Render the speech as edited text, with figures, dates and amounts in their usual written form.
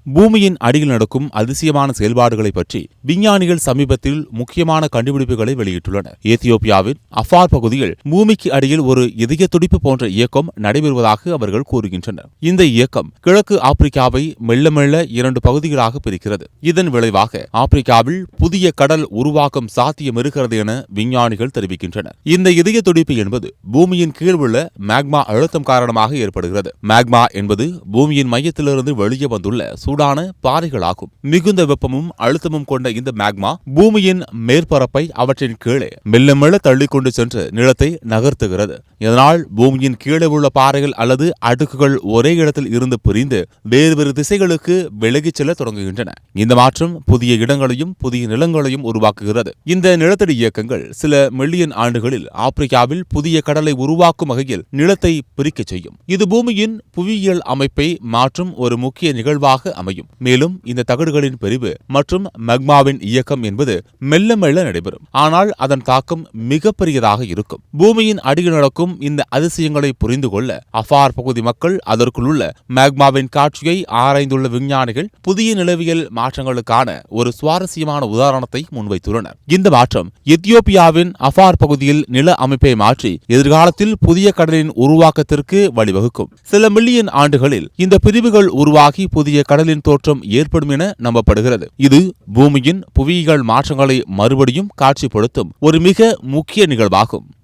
பூமியின் அடியில் நடக்கும் அதிசயமான செயல்பாடுகளை பற்றி விஞ்ஞானிகள் சமீபத்தில் முக்கியமான கண்டுபிடிப்புகளை வெளியிட்டுள்ளனர். எத்தியோப்பியாவின் அஃபார் பகுதியில் பூமிக்கு அடியில் ஒரு இதய துடிப்பு போன்ற இயக்கம் நடைபெறுவதாக அவர்கள் கூறுகின்றனர். இந்த இயக்கம் கிழக்கு ஆப்பிரிக்காவை மெல்ல மெல்ல 2 பகுதிகளாக பிரிக்கிறது. இதன் விளைவாக ஆப்பிரிக்காவில் புதிய கடல் உருவாக்கம் சாத்தியம் இருக்கிறது என விஞ்ஞானிகள் தெரிவிக்கின்றனர். இந்த இதய துடிப்பு என்பது பூமியின் கீழ் உள்ள மேக்மா அழுத்தம் காரணமாக ஏற்படுகிறது. மேக்மா என்பது பூமியின் மையத்திலிருந்து வெளியே வந்துள்ள சூடான பாறைகளாகும். மிகுந்த வெப்பமும் அழுத்தமும் கொண்ட இந்த மேக்மா பூமியின் மேற்பரப்பை அவற்றின் கீழே மெல்ல மெல்ல தள்ளிக்கொண்டு சென்று நிலத்தை நகர்த்துகிறது. இதனால் பூமியின் கீழே உள்ள பாறைகள் அல்லது அடுக்குகள் ஒரே இடத்தில் இருந்து பிரிந்து வேறு திசைகளுக்கு விலகிச் செல்ல தொடங்குகின்றன. இந்த மாற்றம் புதிய இடங்களையும் புதிய நிலங்களையும் உருவாக்குகிறது. இந்த நிலத்தடி இயக்கங்கள் சில மில்லியன் ஆண்டுகளில் ஆப்பிரிக்காவில் புதிய கடலை உருவாக்கும் வகையில் நிலத்தை பிரிக்கச் செய்யும். இது பூமியின் புவியியல் அமைப்பை மாற்றும் ஒரு முக்கிய நிகழ்வாக அமையும். மேலும் இந்த தகடுகளின் பிரிவு மற்றும் மக்மாவின் இயக்கம் என்பது மெல்ல மெல்ல நடைபெறும். ஆனால் அதன் தாக்கம் மிகப்பெரியதாக இருக்கும். பூமியின் அடியில் நடக்கும் இந்த அதிசயங்களை புரிந்து கொள்ள அஃபார் பகுதி மக்கள் அதற்குள் உள்ள மேக்மாவின் காட்சியை ஆராய்ந்துள்ள விஞ்ஞானிகள் புதிய நிலவியல் மாற்றங்களுக்கான ஒரு சுவாரஸ்யமான உதாரணத்தை முன்வைத்துள்ளனர். இந்த மாற்றம் எத்தியோப்பியாவின் அஃபார் பகுதியில் நில அமைப்பை மாற்றி எதிர்காலத்தில் புதிய கடலின் உருவாக்கத்திற்கு வழிவகுக்கும். சில மில்லியன் ஆண்டுகளில் இந்த பிரிவுகள் உருவாகி புதிய கடலின் தோற்றம் ஏற்படும் என நம்பப்படுகிறது. இது பூமியின் புவியியல் மாற்றங்களை மறுபடியும் காட்சிப்படுத்தும் ஒரு மிக முக்கிய நிகழ்வாகும்.